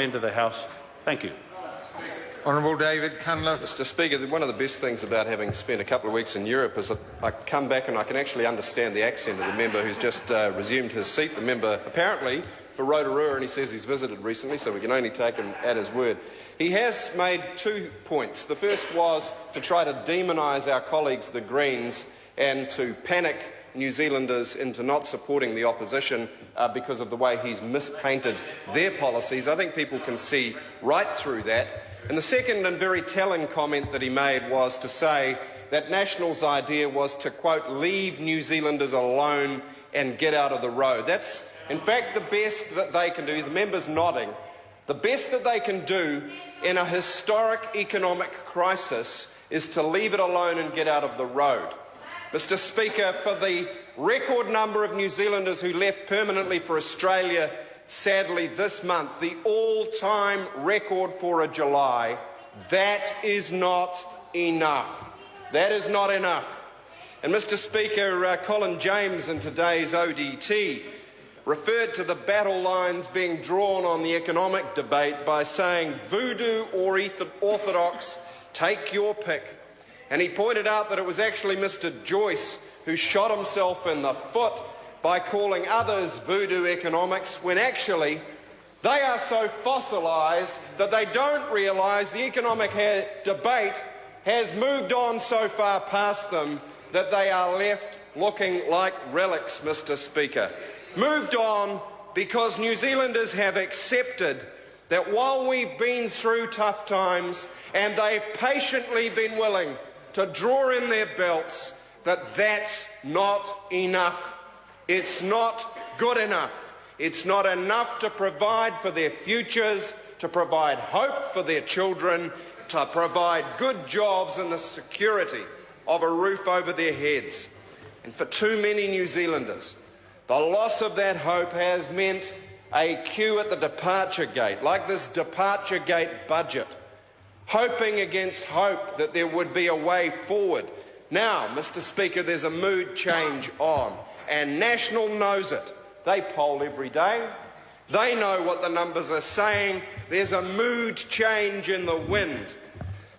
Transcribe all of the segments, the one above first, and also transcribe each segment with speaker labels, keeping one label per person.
Speaker 1: Into the House. Thank you.
Speaker 2: Honourable David Cunliffe.
Speaker 3: Mr Speaker, one of the best things about having spent a couple of weeks in Europe is that I come back and I can actually understand the accent of the member who's just resumed his seat. The member apparently for Rotorua, and he says he's visited recently, so we can only take him at his word. He has made 2 points. The first was to try to demonise our colleagues, the Greens, and to panic New Zealanders into not supporting the opposition because of the way he's mispainted their policies. I think people can see right through that. And the second and very telling comment that he made was to say that National's idea was to, quote, leave New Zealanders alone and get out of the road. That's, in fact, the best that they can do. The member's nodding. The best that they can do in a historic economic crisis is to leave it alone and get out of the road. Mr Speaker, for the record number of New Zealanders who left permanently for Australia, sadly this month, the all-time record for a July, that is not enough. That is not enough. And Mr Speaker, Colin James in today's ODT referred to the battle lines being drawn on the economic debate by saying voodoo or orthodox, take your pick. And he pointed out that it was actually Mr Joyce who shot himself in the foot by calling others voodoo economics, when actually they are so fossilised that they don't realise the economic debate has moved on so far past them that they are left looking like relics, Mr Speaker. Moved on because New Zealanders have accepted that while we've been through tough times and they've patiently been willing to draw in their belts, that's not enough. It's not good enough. It's not enough to provide for their futures, to provide hope for their children, to provide good jobs and the security of a roof over their heads. And for too many New Zealanders, the loss of that hope has meant a queue at the departure gate, like this departure gate budget, hoping against hope that there would be a way forward. Now, Mr Speaker, there's a mood change on, and National knows it. They poll every day. They know what the numbers are saying. There's a mood change in the wind.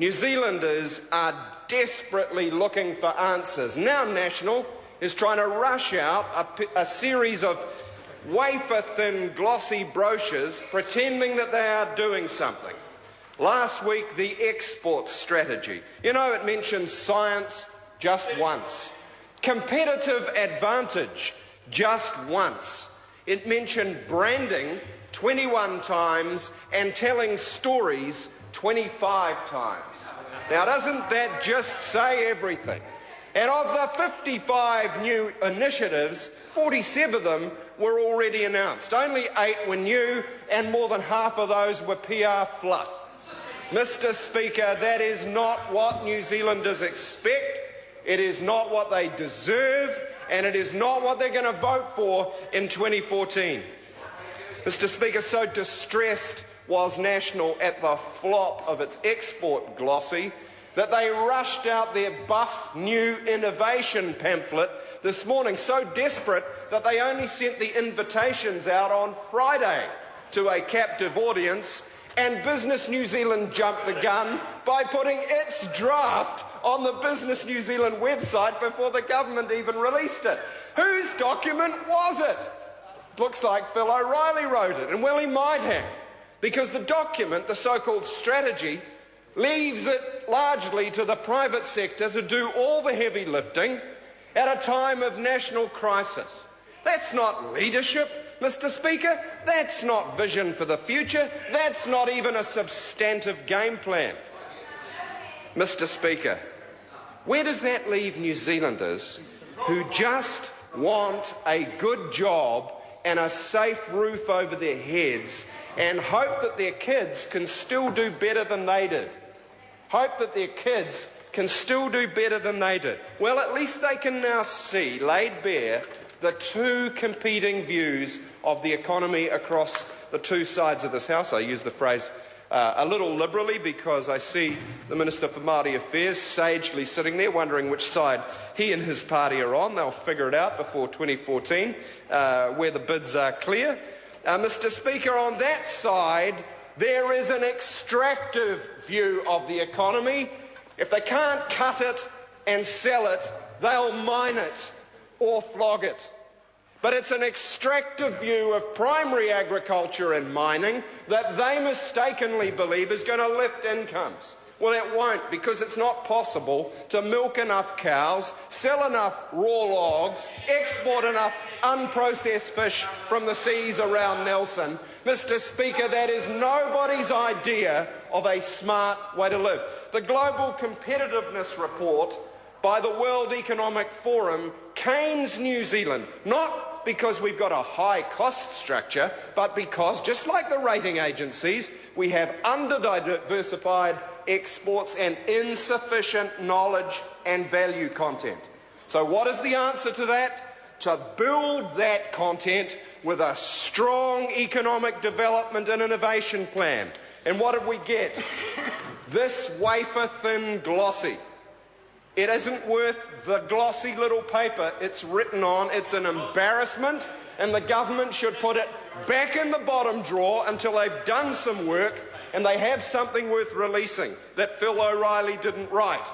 Speaker 3: New Zealanders are desperately looking for answers. Now National is trying to rush out a series of wafer-thin glossy brochures pretending that they are doing something. Last week, the export strategy. You know, it mentions science just once. Competitive advantage just once. It mentioned branding 21 times and telling stories 25 times. Now, doesn't that just say everything? And of the 55 new initiatives, 47 of them were already announced. Only 8 were new, and more than half of those were PR fluff. Mr Speaker, that is not what New Zealanders expect, it is not what they deserve, and it is not what they're going to vote for in 2014. Mr Speaker, so distressed was National at the flop of its export glossy that they rushed out their buff new innovation pamphlet this morning, so desperate that they only sent the invitations out on Friday to a captive audience. And Business New Zealand jumped the gun by putting its draft on the Business New Zealand website before the government even released it. Whose document was it? Looks like Phil O'Reilly wrote it, and well, he might have, because the document, the so-called strategy, leaves it largely to the private sector to do all the heavy lifting at a time of national crisis. That's not leadership, Mr Speaker. That's not vision for the future. That's not even a substantive game plan. Mr Speaker, where does that leave New Zealanders who just want a good job and a safe roof over their heads and hope that their kids can still do better than they did? Hope that their kids can still do better than they did. Well, at least they can now see, laid bare, the two competing views of the economy across the two sides of this House. I use the phrase a little liberally because I see the Minister for Māori Affairs sagely sitting there wondering which side he and his party are on. They'll figure it out before 2014 where the bids are clear. Mr Speaker, on that side, There is an extractive view of the economy. If they can't cut it and sell it, they'll mine it or flog it. But it's an extractive view of primary agriculture and mining that they mistakenly believe is going to lift incomes. Well, it won't, because it's not possible to milk enough cows, sell enough raw logs, export enough unprocessed fish from the seas around Nelson. Mr. Speaker, that is nobody's idea of a smart way to live. The Global Competitiveness Report by the World Economic Forum canes New Zealand, not because we've got a high cost structure, but because, just like the rating agencies, we have under-diversified exports and insufficient knowledge and value content. So what is the answer to that? To build that content with a strong economic development and innovation plan. And what did we get? This wafer-thin glossy. It isn't worth the glossy little paper it's written on. It's an embarrassment, and the government should put it back in the bottom drawer until they've done some work and they have something worth releasing that Phil O'Reilly didn't write.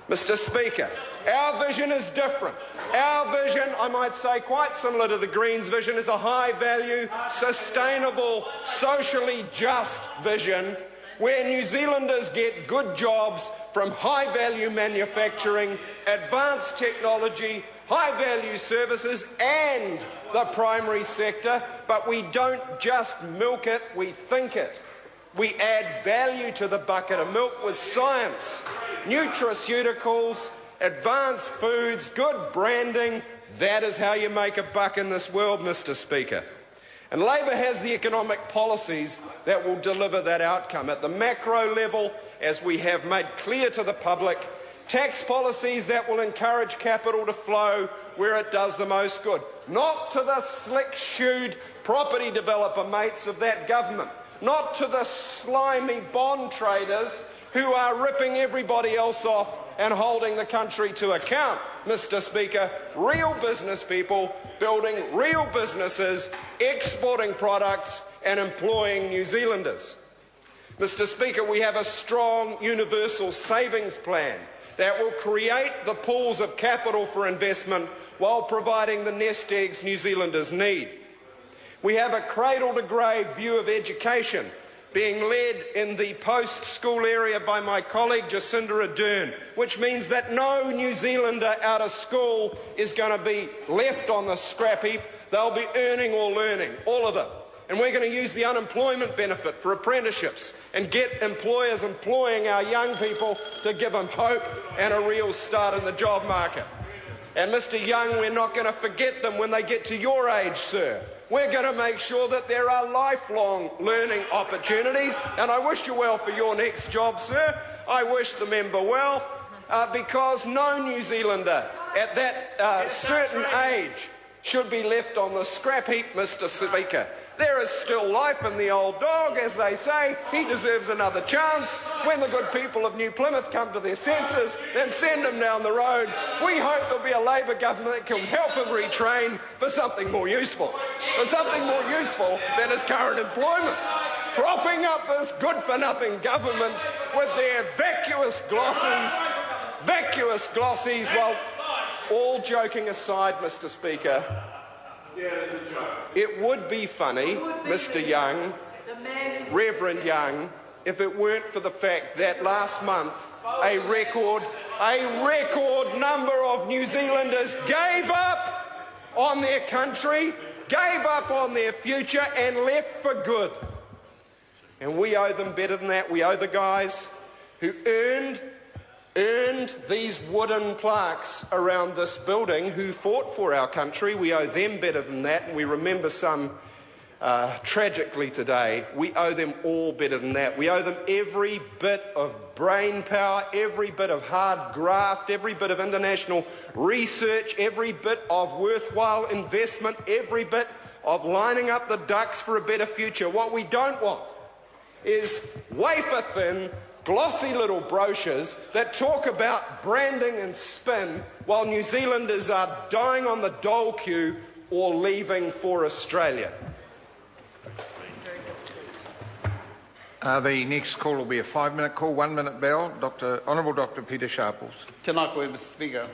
Speaker 3: Mr. Speaker, our vision is different. Our vision, I might say quite similar to the Greens' vision, is a high-value, sustainable, socially just vision where New Zealanders get good jobs from high-value manufacturing, advanced technology, high-value services and the primary sector, but we don't just milk it, we think it. We add value to the bucket of milk with science, nutraceuticals, advanced foods, good branding. That is how you make a buck in this world, Mr. Speaker. And Labor has the economic policies that will deliver that outcome. At the macro level, as we have made clear to the public, tax policies that will encourage capital to flow where it does the most good. Not to the slick-shoed property developer mates of that government. Not to the slimy bond traders who are ripping everybody else off and holding the country to account, Mr. Speaker. Real business people building real businesses, exporting products and employing New Zealanders. Mr. Speaker, we have a strong universal savings plan that will create the pools of capital for investment while providing the nest eggs New Zealanders need. We have a cradle-to-grave view of education being led in the post-school area by my colleague Jacinda Ardern, which means that no New Zealander out of school is going to be left on the scrap heap. They'll be earning or learning, all of them. And we're going to use the unemployment benefit for apprenticeships and get employers employing our young people to give them hope and a real start in the job market. And Mr. Young, we're not going to forget them when they get to your age, sir. We're going to make sure that there are lifelong learning opportunities, and I wish you well for your next job, sir. I wish the member well, because no New Zealander at that certain age should be left on the scrap heap, Mr. Speaker. There is still life in the old dog, as they say. He deserves another chance. When the good people of New Plymouth come to their senses, then send him down the road. We hope there'll be a Labor government that can help him retrain for something more useful. For something more useful than his current employment. Propping up this good-for-nothing government with their vacuous glossies, while all joking aside, Mr. Speaker, it would be funny, Mr. Young, Reverend Young, if it weren't for the fact that last month a record number of New Zealanders gave up on their country, gave up on their future and left for good. And we owe them better than that. We owe the guys who earned these wooden plaques around this building, who fought for our country. We owe them better than that, and we remember some tragically today. We owe them all better than that. We owe them every bit of brain power, every bit of hard graft, every bit of international research, every bit of worthwhile investment, every bit of lining up the ducks for a better future. What we don't want is wafer-thin, glossy little brochures that talk about branding and spin while New Zealanders are dying on the dole queue or leaving for Australia.
Speaker 2: The next call will be a 5-minute call, 1-minute bell. Honourable Dr Peter Sharples.
Speaker 4: Tēnā koe, Mr Speaker.